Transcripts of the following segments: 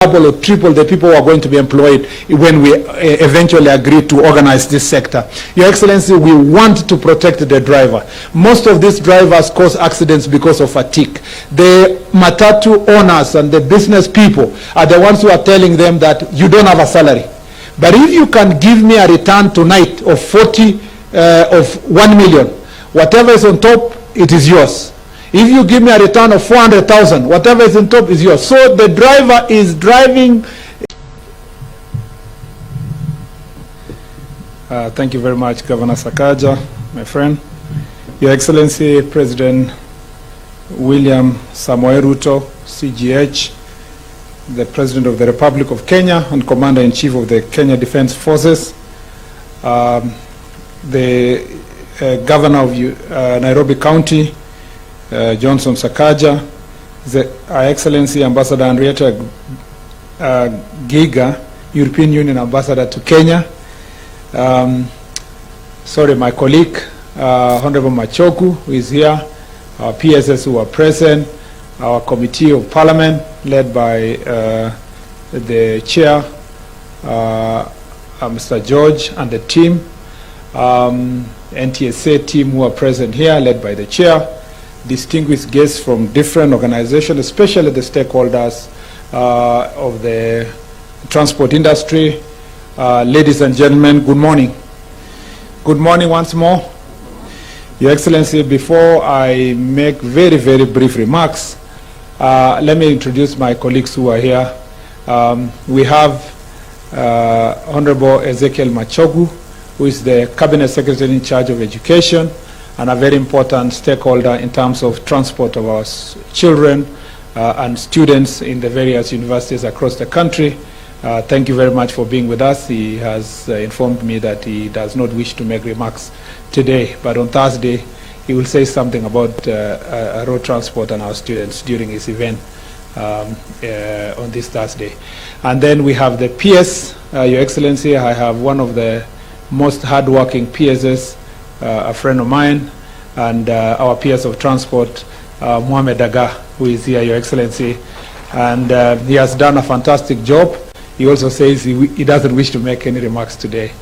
double or triple the people who are going to be employed when we eventually agree to organize this sector. Your Excellency, we want to protect the driver. Most of these drivers cause accidents because of fatigue. The matatu owners and the business people are the ones who are telling them that you don't have a salary. But if you can give me a return tonight of 1 million, whatever is on top, it is yours. If you give me a return of 400,000, whatever is on top is yours. So the driver is driving. Thank you very much, Governor Sakaja, my friend. Your Excellency, President William Samoei Ruto, CGH, the President of the Republic of Kenya and Commander-in-Chief of the Kenya Defense Forces, the Governor of Nairobi County, Johnson Sakaja, Her Excellency Ambassador Henrietta Giga, European Union Ambassador to Kenya, my colleague, Honorable Machogu, who is here, our PSS who are present, our Committee of Parliament, led by the Chair, Mr. George, and the team, NTSA team who are present here, led by the Chair, distinguished guests from different organizations, especially the stakeholders of the transport industry. Ladies and gentlemen, good morning. Good morning once more. Your Excellency, before I make very, very brief remarks, let me introduce my colleagues who are here. We have Honorable Ezekiel Machogu, who is the Cabinet Secretary in charge of education and a very important stakeholder in terms of transport of our children and students in the various universities across the country. Thank you very much for being with us. He has informed me that he does not wish to make remarks today, but on Thursday he will say something about road transport and our students during his event on this Thursday. And then we have the PS, Your Excellency. I have one of the most hardworking PSs, a friend of mine, and our PS of transport, Mohamed Aga, who is here, Your Excellency. And he has done a fantastic job. He also says he doesn't wish to make any remarks today.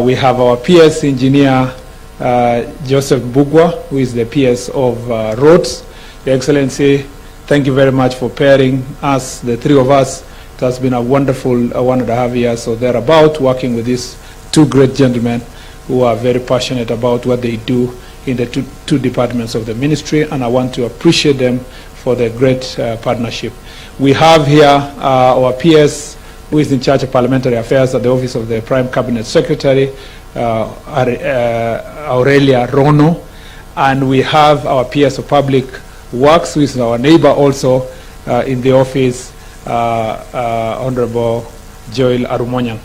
We have our PS engineer, Joseph Bugwa, who is the PS of roads. Your Excellency, thank you very much for pairing us, the three of us. It has been a wonderful 1.5 years or thereabout, working with these two great gentlemen who are very passionate about what they do in the two departments of the ministry, and I want to appreciate them for the great partnership. We have here our PS, who is in charge of parliamentary affairs at the office of the Prime Cabinet Secretary, Aurelia Rono, and we have our PS of Public Works, who is our neighbor also in the office, Honorable Joel Arumonyang.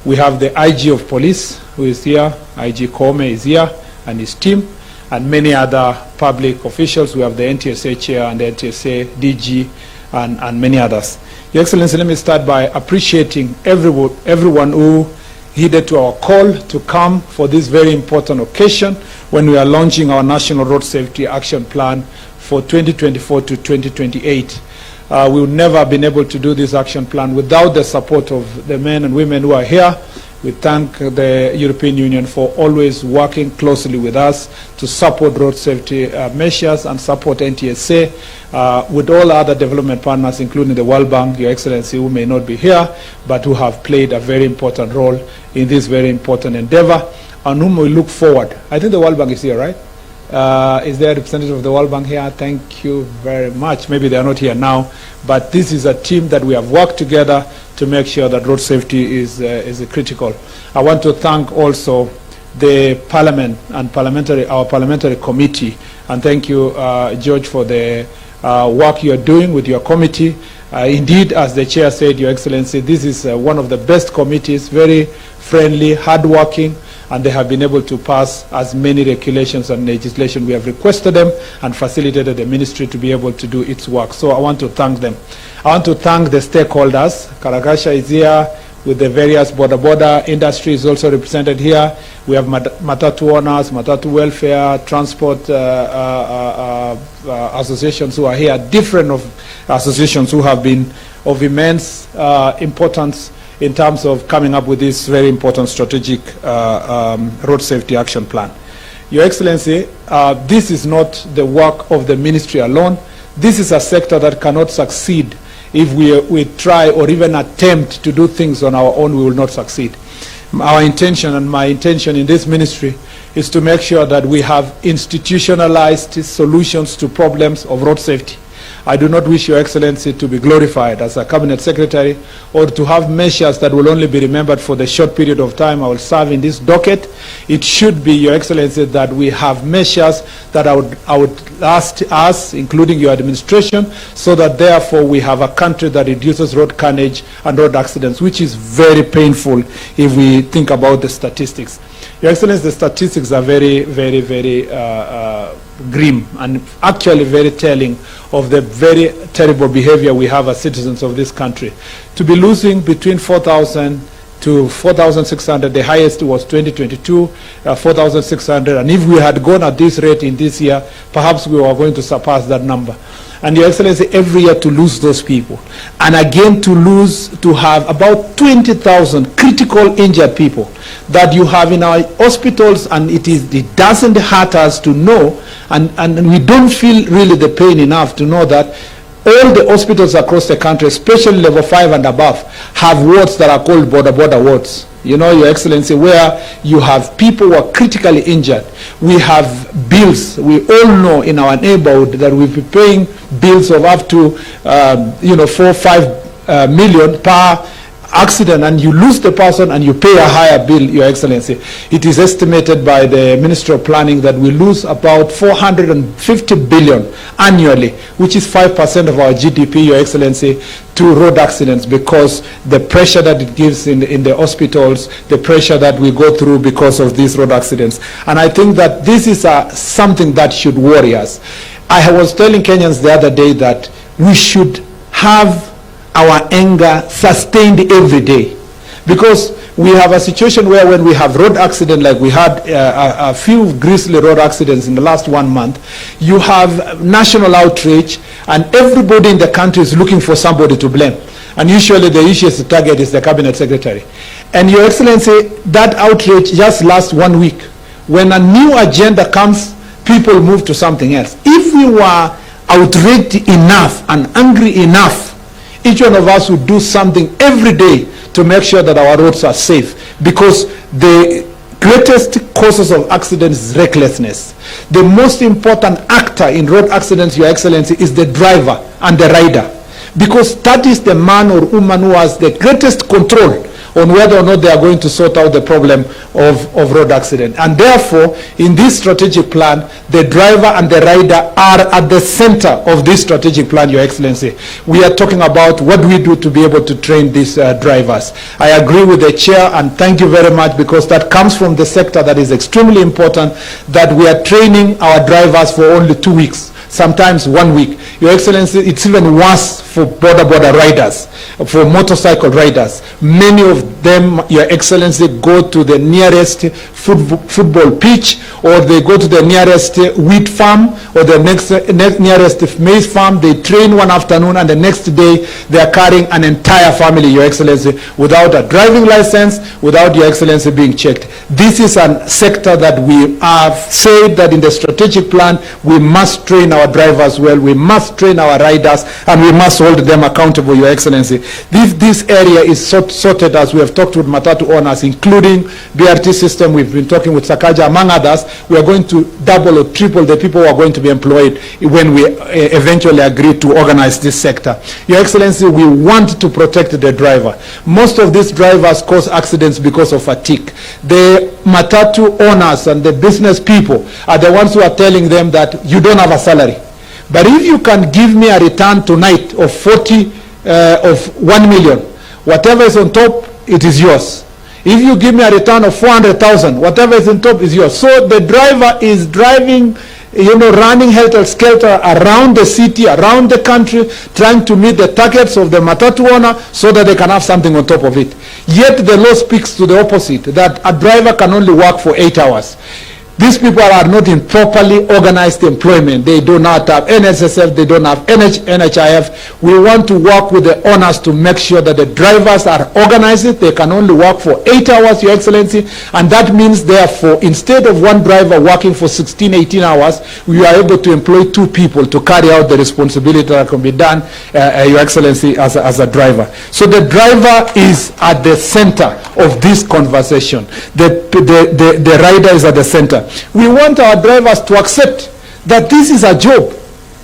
We have the IG of Police, who is here, IG Kome is here, and his team, and many other public officials. We have the NTSA Chair and the NTSA DG, and many others. Your Excellency, let me start by appreciating everyone who heeded to our call to come for this very important occasion when we are launching our National Road Safety Action Plan for 2024 to 2028. We would never have been able to do this action plan without the support of the men and women who are here. We thank the European Union for always working closely with us to support road safety measures and support NTSA with all other development partners, including the World Bank, Your Excellency, who may not be here, but who have played a very important role in this very important endeavor, and whom we look forward. I think the World Bank is here, right? Is there a representative of the World Bank here? Thank you very much. Maybe they are not here now, but this is a team that we have worked together to make sure that road safety is critical. I want to thank also the Parliament and our parliamentary committee, and thank you, George, for the work you are doing with your committee. Indeed, as the Chair said, Your Excellency, this is one of the best committees, very friendly, hardworking, and they have been able to pass as many regulations and legislation we have requested them and facilitated the ministry to be able to do its work. So I want to thank them. I want to thank the stakeholders. Karakasha is here with the various border industry is also represented here. We have matatu owners, matatu welfare, transport associations who are here, different of associations who have been of immense importance in terms of coming up with this very important strategic road safety action plan. Your Excellency, this is not the work of the ministry alone. This is a sector that cannot succeed if we try or even attempt to do things on our own. We will not succeed. Our intention and my intention in this ministry is to make sure that we have institutionalized solutions to problems of road safety. I do not wish Your Excellency to be glorified as a cabinet secretary or to have measures that will only be remembered for the short period of time I will serve in this docket. It should be, Your Excellency, that we have measures that I would last us, including your administration, so that therefore we have a country that reduces road carnage and road accidents, which is very painful if we think about the statistics. Your Excellency, the statistics are very, very, very grim and actually very telling of the very terrible behavior we have as citizens of this country. To be losing between 4,000 to 4,600, the highest was 2022, 4,600, and if we had gone at this rate in this year, perhaps we were going to surpass that number. And Your Excellency, every year to lose those people, and again to have about 20,000 critical injured people that you have in our hospitals, and it doesn't hurt us to know, and we don't feel really the pain enough to know that all the hospitals across the country, especially level 5 and above, have wards that are called border wards. You know, Your Excellency, where you have people who are critically injured. We have bills. We all know in our neighborhood that we'll be paying bills of up to 4 or 5 million per accident, and you lose the person and you pay a higher bill, Your Excellency. It is estimated by the Ministry of Planning that we lose about 450 billion annually, which is 5% of our GDP, Your Excellency, to road accidents, because the pressure that it gives in the hospitals, the pressure that we go through because of these road accidents. And I think that this is something that should worry us. I was telling Kenyans the other day that we should have our anger sustained every day, because we have a situation where when we have road accident, like we had a few grisly road accidents in the last 1 month, you have national outrage and everybody in the country is looking for somebody to blame, and usually the easiest target is the cabinet secretary. And Your Excellency, that outrage just lasts 1 week. When a new agenda comes, people move to something else. If we were outraged enough and angry enough, each one of us would do something every day to make sure that our roads are safe, because the greatest causes of accidents is recklessness. The most important actor in road accidents, Your Excellency, is the driver and the rider, because that is the man or woman who has the greatest control on whether or not they are going to sort out the problem of road accident. And therefore, in this strategic plan, the driver and the rider are at the center of this strategic plan, Your Excellency. We are talking about what we do to be able to train these drivers. I agree with the chair, and thank you very much, because that comes from the sector that is extremely important, that we are training our drivers for only 2 weeks, sometimes 1 week. Your Excellency, it's even worse for border riders, for motorcycle riders. Many of them, Your Excellency, go to the nearest football pitch, or they go to the nearest wheat farm, or the nearest maize farm. They train one afternoon, and the next day they are carrying an entire family, Your Excellency, without a driving license, without, Your Excellency, being checked. This is a sector that we have said that in the strategic plan we must train our drivers well, we must train our riders, and we must hold them accountable, Your Excellency. This area is sorted, as we have talked with matatu owners, including BRT system. We've been talking with Sakaja, among others. We are going to double or triple the people who are going to be employed when we eventually agree to organize this sector. Your Excellency, we want to protect the driver. Most of these drivers cause accidents because of fatigue. The matatu owners and the business people are the ones who are telling them that you don't have a salary. But if you can give me a return tonight of 1 million, whatever is on top, it is yours. If you give me a return of 400,000, whatever is on top is yours. So the driver is driving, running helter-skelter around the city, around the country, trying to meet the targets of the matatu owner so that they can have something on top of it. Yet the law speaks to the opposite, that a driver can only work for 8 hours. These people are not in properly organized employment. They do not have NSSF, they don't have NHIF. We want to work with the owners to make sure that the drivers are organized. They can only work for 8 hours, Your Excellency, and that means, therefore, instead of one driver working for 16, 18 hours, we are able to employ 2 people to carry out the responsibility that can be done, Your Excellency, as a driver. So the driver is at the center of this conversation. The rider is at the center. We want our drivers to accept that this is a job.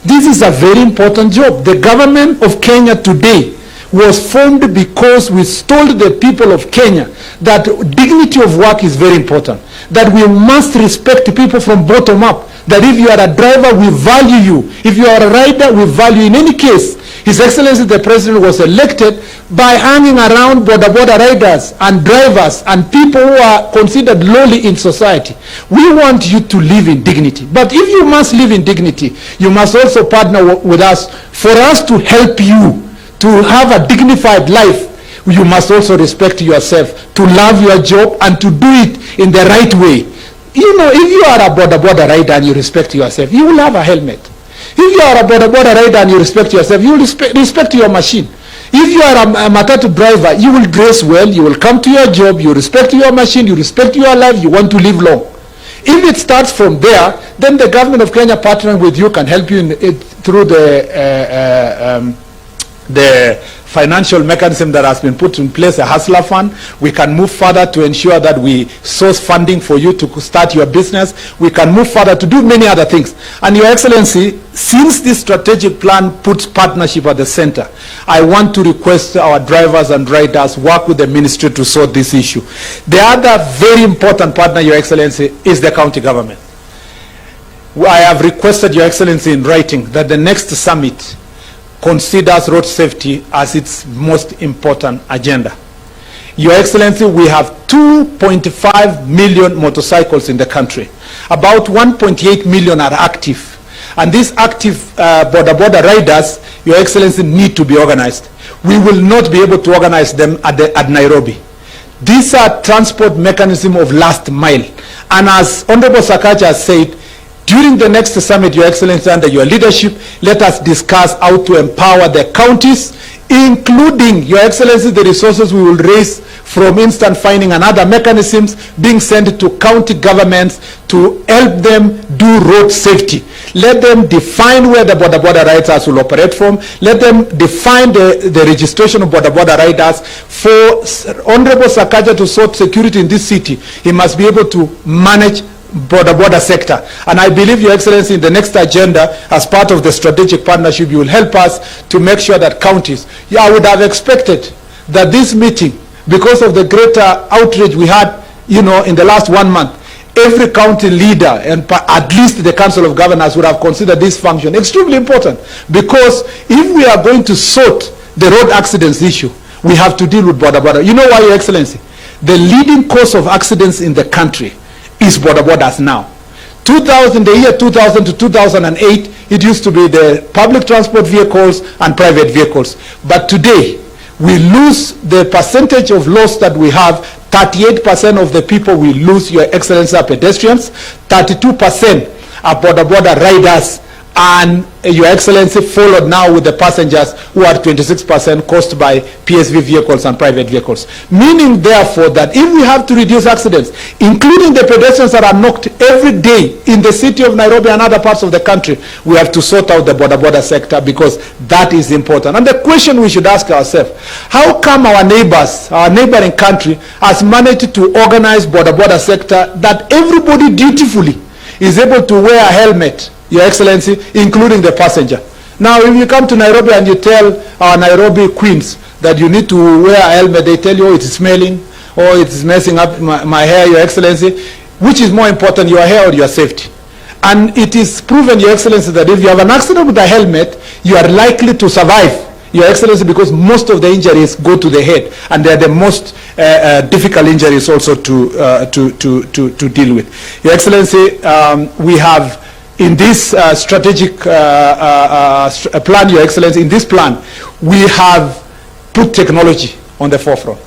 This is a very important job. The government of Kenya today was formed because we told the people of Kenya that dignity of work is very important, that we must respect people from bottom up, that if you are a driver, we value you. If you are a rider, we value you. In any case, His Excellency the President was elected by hanging around border riders and drivers and people who are considered lowly in society. We want you to live in dignity. But if you must live in dignity, you must also partner with us for us to help you to have a dignified life. You must also respect yourself, to love your job and to do it in the right way. You know, if you are a border rider and you respect yourself, you will have a helmet. If you are a border rider and you respect yourself, you will respect your machine. If you are a matatu driver, you will dress well, you will come to your job, you respect your machine, you respect your life, you want to live long. If it starts from there, then the government of Kenya partnering with you can help you through the financial mechanism that has been put in place, a hustler fund. We can move further to ensure that we source funding for you to start your business. We can move further to do many other things. And Your Excellency, since this strategic plan puts partnership at the center, I want to request our drivers and riders work with the ministry to sort this issue. The other very important partner, Your Excellency, is the county government. I have requested, Your Excellency, in writing that the next summit considers road safety as its most important agenda. Your Excellency, we have 2.5 million motorcycles in the country. About 1.8 million are active. And these active border riders, Your Excellency, need to be organized. We will not be able to organize them at Nairobi. These are transport mechanism of last mile. And as Honorable Sakaja has said, during the next summit, Your Excellency, under your leadership, let us discuss how to empower the counties, including, Your Excellency, the resources we will raise from instant finding and other mechanisms being sent to county governments to help them do road safety. Let them define where the border riders will operate from. Let them define the registration of border riders. For Honorable Sakaja to sort security in this city, he must be able to manage border sector. And I believe, Your Excellency, in the next agenda, as part of the strategic partnership, you will help us to make sure that counties, I would have expected that this meeting, because of the greater outrage we had, you know, in the last 1 month, every county leader and at least the Council of Governors would have considered this function extremely important, because if we are going to sort the road accidents issue, we have to deal with border. You know why, Your Excellency? The leading cause of accidents in the country is borders now. The year 2000 to 2008, it used to be the public transport vehicles and private vehicles. But today, we lose the percentage of loss that we have. 38% of the people we lose, Your Excellency, are pedestrians. 32% are border riders. And Your Excellency, followed now with the passengers, who are 26% caused by PSV vehicles and private vehicles. Meaning, therefore, that if we have to reduce accidents, including the pedestrians that are knocked every day in the city of Nairobi and other parts of the country, we have to sort out the border sector, because that is important. And the question we should ask ourselves, how come our neighbors, our neighboring country, has managed to organize border sector that everybody dutifully is able to wear a helmet, Your Excellency, including the passenger? Now, if you come to Nairobi and you tell our Nairobi queens that you need to wear a helmet, they tell you, oh, it's smelling, or it's messing up my hair, Your Excellency. Which is more important, your hair or your safety? And it is proven, Your Excellency, that if you have an accident with a helmet, you are likely to survive, Your Excellency, because most of the injuries go to the head, and they are the most difficult injuries also to deal with. Your Excellency, we have in this strategic plan, Your Excellency, in this plan, we have put technology on the forefront.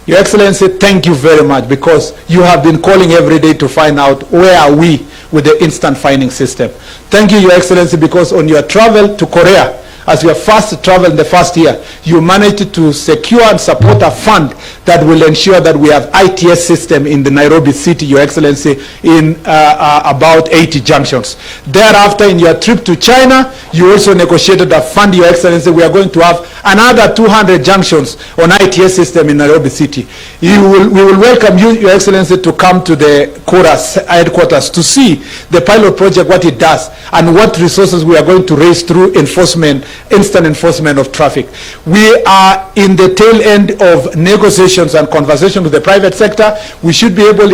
Your Excellency, thank you very much, because you have been calling every day to find out where are we with the instant fining system. Thank you, Your Excellency, because on your travel to Korea, as your first travel in the first year, you managed to secure and support a fund that will ensure that we have ITS system in the Nairobi city, Your Excellency, in about 80 junctions. Thereafter, in your trip to China, you also negotiated a fund, Your Excellency. We are going to have another 200 junctions on ITS system in Nairobi city. We will welcome you, Your Excellency, to come to the Chorus headquarters to see the pilot project, what it does, and what resources we are going to raise through enforcement, instant enforcement of traffic. We are in the tail end of negotiations and conversations with the private sector. We should be able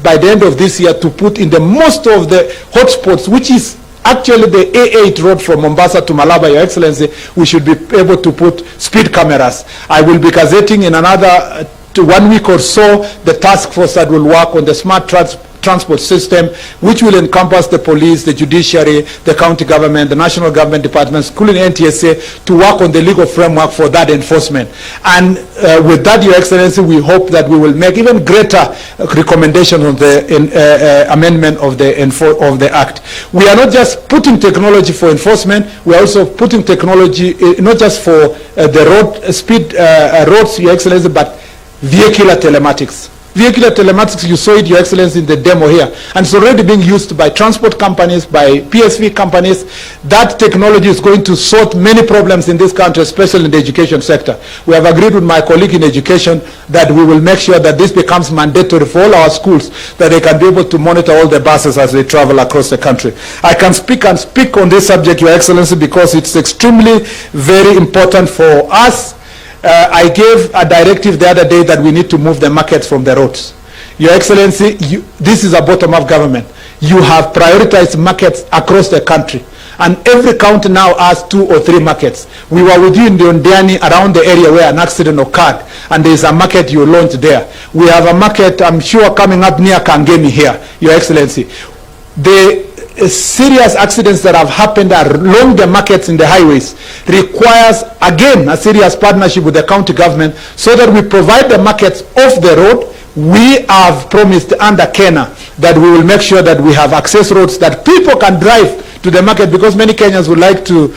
by the end of this year to put in the most of the hotspots, which is actually the A8 road from Mombasa to Malaba, Your Excellency. We should be able to put speed cameras. I will be gazetting in another 1 week or so the task force that will work on the smart transport system, which will encompass the police, the judiciary, the county government, the national government departments, including NTSA, to work on the legal framework for that enforcement. And with that, Your Excellency, we hope that we will make even greater recommendations on the amendment of the Act. We are not just putting technology for enforcement, we are also putting technology not just for the roads, Your Excellency, but vehicular telematics. Vehicular telematics, you saw it, Your Excellency, in the demo here, and it's already being used by transport companies, by PSV companies. That technology is going to sort many problems in this country, especially in the education sector. We have agreed with my colleague in education that we will make sure that this becomes mandatory for all our schools, that they can be able to monitor all the buses as they travel across the country. I can speak on this subject, Your Excellency, because it's extremely very important for us. I gave a directive the other day that we need to move the markets from the roads. Your Excellency, this is a bottom-up government. You have prioritized markets across the country, and every county now has 2 or 3 markets. We were with you in the Ondiani, around the area where an accident occurred, and there is a market you launched there. We have a market, I'm sure, coming up near Kangemi here, Your Excellency. The serious accidents that have happened along the markets in the highways requires, again, a serious partnership with the county government so that we provide the markets off the road. We have promised under Kenya that we will make sure that we have access roads that people can drive to the market, because many Kenyans would like to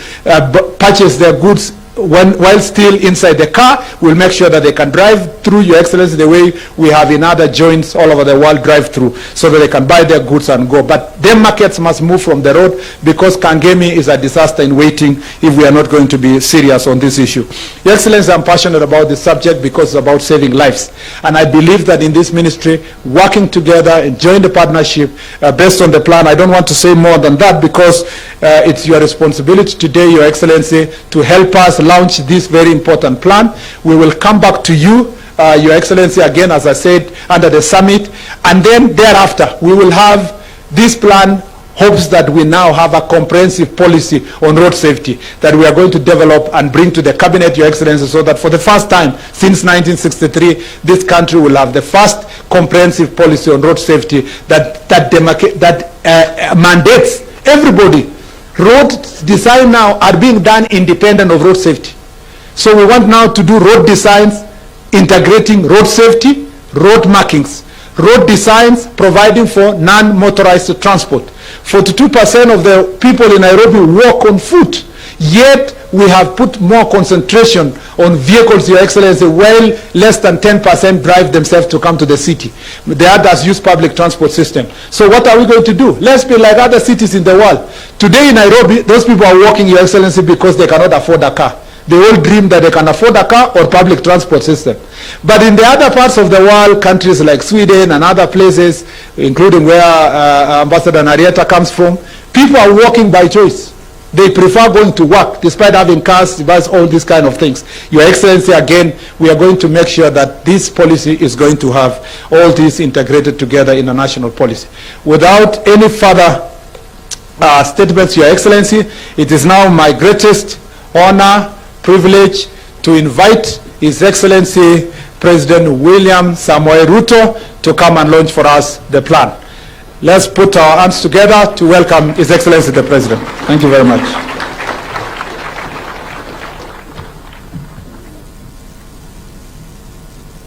purchase their goods while still inside the car. We'll make sure that they can drive through, Your Excellency, the way we have in other joints all over the world drive through, so that they can buy their goods and go. But their markets must move from the road, because Kangemi is a disaster in waiting if we are not going to be serious on this issue. Your Excellency, I'm passionate about this subject because it's about saving lives. And I believe that in this ministry, working together, enjoying the partnership based on the plan, I don't want to say more than that, because it's your responsibility today, Your Excellency, to help us launch this very important plan. We will come back to you, Your Excellency, again, as I said, under the summit, and then thereafter we will have this plan. Hopes that we now have a comprehensive policy on road safety that we are going to develop and bring to the cabinet, Your Excellency, so that for the first time since 1963, this country will have the first comprehensive policy on road safety that mandates everybody. Road design now are being done independent of road safety. So we want now to do road designs integrating road safety, road markings, road designs providing for non-motorized transport. 42% of the people in Nairobi walk on foot, yet we have put more concentration on vehicles, Your Excellency, while less than 10% drive themselves to come to the city. The others use public transport system. So what are we going to do? Let's be like other cities in the world. Today in Nairobi, those people are walking, Your Excellency, because they cannot afford a car. They all dream that they can afford a car or public transport system. But in the other parts of the world, countries like Sweden and other places, including where Ambassador Narieta comes from, people are walking by choice. They prefer going to work despite having cars, despite all these kind of things. Your Excellency, again, we are going to make sure that this policy is going to have all these integrated together in a national policy. Without any further statements, Your Excellency, it is now my greatest honor, privilege to invite His Excellency President William Samoei Ruto to come and launch for us the plan. Let's put our hands together to welcome His Excellency the President. Thank you very much.